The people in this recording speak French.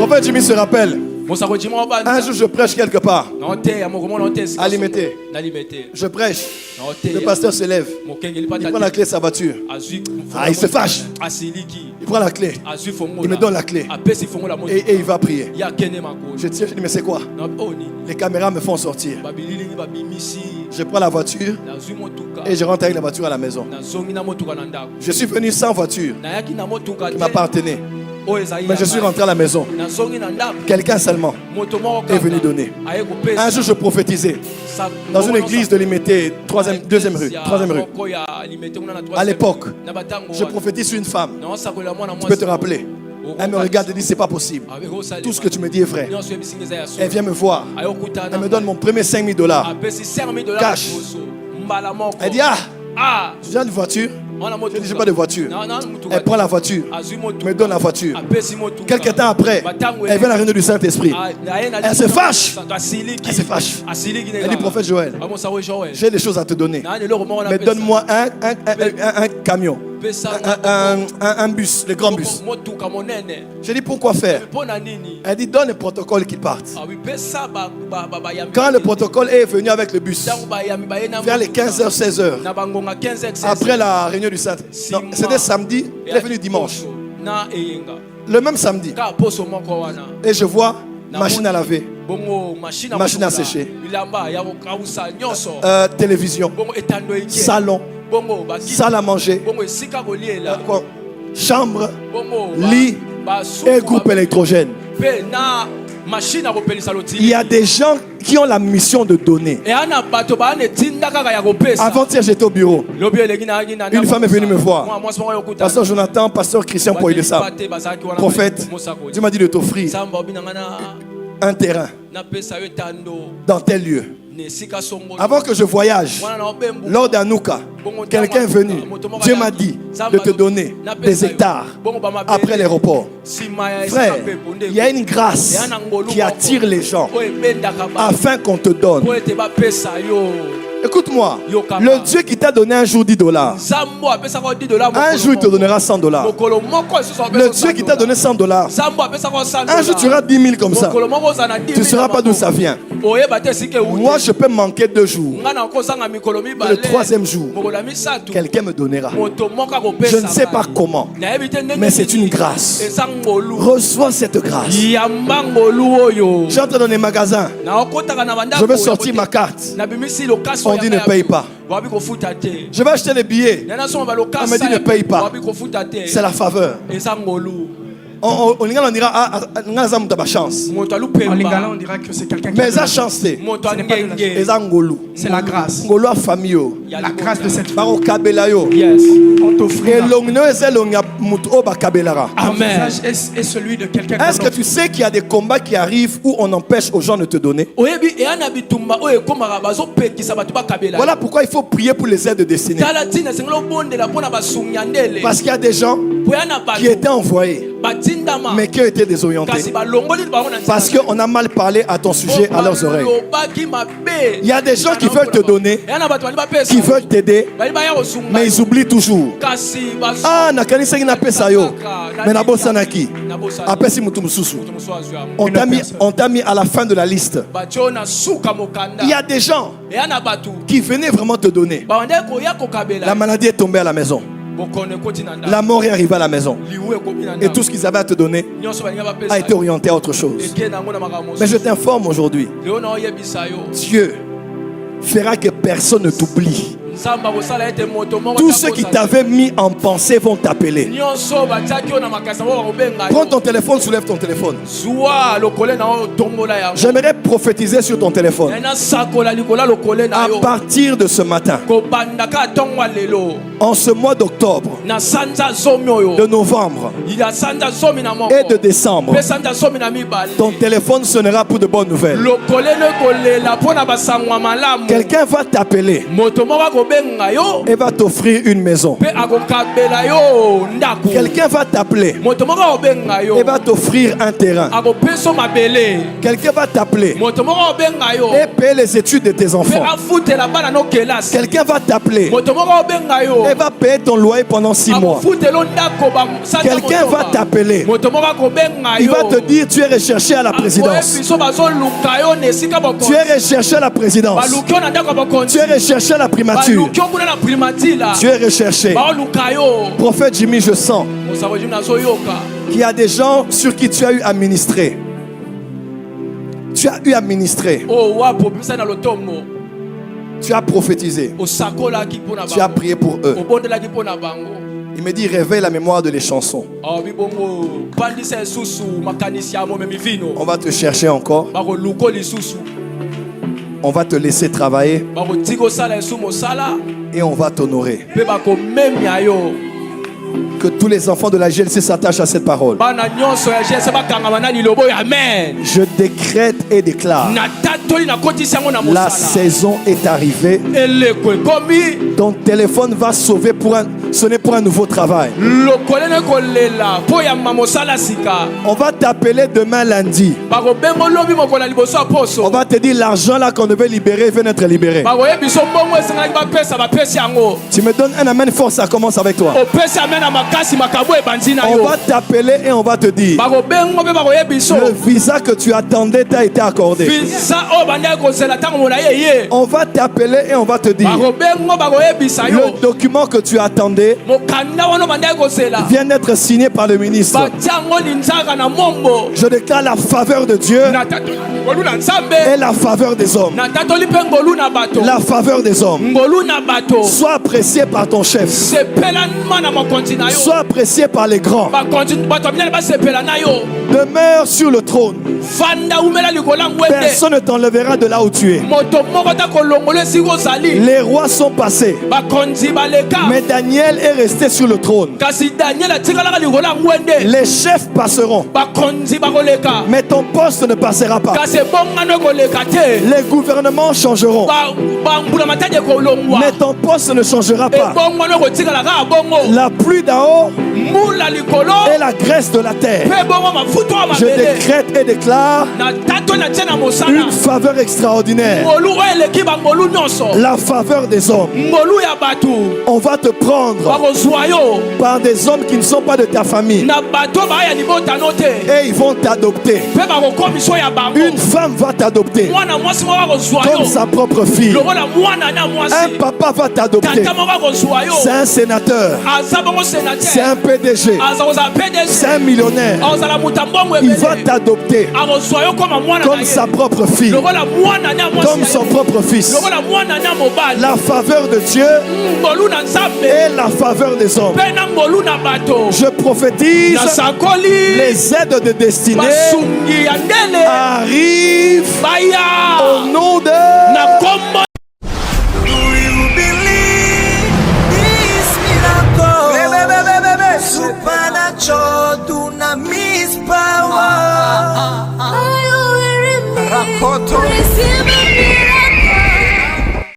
prophète Jimmy se rappelle. Un jour je prêche quelque part. À Limité. Je prêche. Le pasteur se lève. Il prend la clé de sa voiture. Il se fâche. Il prend la clé. Il me donne la clé. Et il va prier. Je dis mais c'est quoi? Les caméras me font sortir. Je prends la voiture et je rentre avec la voiture à la maison. Je suis venu sans voiture qui m'appartenait. Mais je suis rentré à la maison. Quelqu'un seulement est venu donner. Un jour je prophétisais dans une église de Limité, 2e rue. À l'époque, je prophétise sur une femme. Tu peux te rappeler. Elle me regarde et dit c'est pas possible. Tout ce que tu me dis est vrai. Elle vient me voir. Elle me donne mon premier $5,000 cash. Elle dit tu viens de voiture? Je dis j'ai pas de voiture. Elle prend la voiture, me donne la voiture. Quelques temps après, elle vient à la réunion du Saint-Esprit. Elle se fâche. Elle se fâche. Elle dit prophète Joël, j'ai des choses à te donner. Mais donne-moi un camion. Un bus, le grand bus. J'ai dit pourquoi faire? Elle dit donne le protocole qu'il parte. Quand le protocole est venu avec le bus, vers les 15h, 16h, après la réunion du Saint, c'était samedi, il est venu dimanche. Le même samedi. Et je vois machine à laver, machine à sécher, télévision, salon, salle à manger, chambre, lit et groupe électrogène. Il y a des gens qui ont la mission de donner. Avant-hier, j'étais au bureau. Une femme est venue me voir. Pasteur Jonathan, pasteur Christian Poïdessa, prophète, Dieu m'a dit de t'offrir un terrain dans tel lieu. Avant que je voyage, lors d'Anouka, quelqu'un est venu. Dieu m'a dit de te donner des hectares après l'aéroport. Frère, il y a une grâce qui attire les gens afin qu'on te donne. Écoute-moi, le Dieu qui t'a donné un jour $10, un jour il te donnera $100. Le Dieu qui t'a donné $100, un jour tu auras 10 000 comme ça. Tu ne sauras pas d'où ça vient. Moi je peux manquer 2 jours. Le 3e jour, quelqu'un me donnera. Je ne sais pas comment, mais c'est une grâce. Reçois cette grâce. J'entre dans les magasins. Je veux sortir ma carte. On dit ne paye pas. Je vais acheter les billets. On me dit ne paye pas. C'est la faveur. On dira chance. En lingala, on dira que c'est quelqu'un qui mais ça chance. c'est la grâce. La grâce de cette femme. Yes. On t'offrira. Amen. Est celui de quelqu'un. Est-ce que tu sais qu'il y a des combats qui arrivent où on empêche aux gens de te donner? Voilà pourquoi il faut prier pour les aides de destinée. Parce qu'il y a des gens qui étaient envoyés mais qui ont été désorientés parce qu'on a mal parlé à ton sujet à leurs oreilles. Il y a des gens qui veulent te donner, qui veulent t'aider, mais ils oublient toujours. Ah, nakanisa ina pesa yo, mais nabosa naki. Apesi mutu mususu. On t'a mis à la fin de la liste. Il y a des gens qui venaient vraiment te donner. La maladie est tombée à la maison. La mort est arrivée à la maison. Et tout ce qu'ils avaient à te donner a été orienté à autre chose. Mais je t'informe aujourd'hui, Dieu fera que personne ne t'oublie. Tous ceux qui t'avaient mis en pensée vont t'appeler. Prends ton téléphone, soulève ton téléphone. J'aimerais prophétiser sur ton téléphone. À partir de ce matin, en ce mois d'octobre, de novembre et de décembre, ton téléphone sonnera pour de bonnes nouvelles. Quelqu'un va t'appeler et va t'offrir une maison. Quelqu'un va t'appeler et va t'offrir un terrain. Quelqu'un va t'appeler et payer les études de tes enfants. Quelqu'un va t'appeler et va payer ton loyer pendant 6 mois. Quelqu'un va t'appeler. Il va te dire tu es recherché à la présidence. Tu es recherché à la présidence. Tu es recherché à la primature. Tu es recherché. Prophète Jimmy, je sens qu'il y a des gens sur qui tu as eu à ministrer. Tu as eu à ministrer. Tu as prophétisé. Tu as prié pour eux. Il me dit réveille la mémoire de les chansons. On va te chercher encore. On va te laisser travailler. Et on va t'honorer. Que tous les enfants de la GLC s'attachent à cette parole. Je décrète et déclare. La saison est arrivée. Ton téléphone va sonner pour un nouveau travail. On va t'appeler demain lundi. On va te dire l'argent là qu'on devait libérer vient d'être libéré. Tu me donnes un amen fort, ça commence avec toi. On va t'appeler et on va te dire le visa que tu attendais t'a été accordé. On va t'appeler et on va te dire le document que tu attendais vient d'être signé par le ministre. Je déclare la faveur de Dieu et la faveur des hommes. La faveur des hommes. Sois apprécié par ton chef. Sois apprécié par les grands. Demeure sur le trône. Personne ne t'enlèvera de là où tu es. Les rois sont passés, mais Daniel est resté sur le trône. Les chefs passeront, mais ton poste ne passera pas. Les gouvernements changeront, mais ton poste ne changera pas. La pluie d'en haut et la graisse de la terre. Je décrète et déclare une faveur extraordinaire. La faveur des hommes. On va te prendre par des hommes qui ne sont pas de ta famille et ils vont t'adopter. Une femme va t'adopter comme sa propre fille. Un papa va t'adopter. C'est un sénateur. C'est un PDG. C'est un millionnaire. Il va t'adopter comme sa propre fille, comme son propre fils. La faveur de Dieu et la faveur des hommes. Je prophétise, les aides de destinée arrivent au nom de... Supernatural dunamis power. Are you hearing me?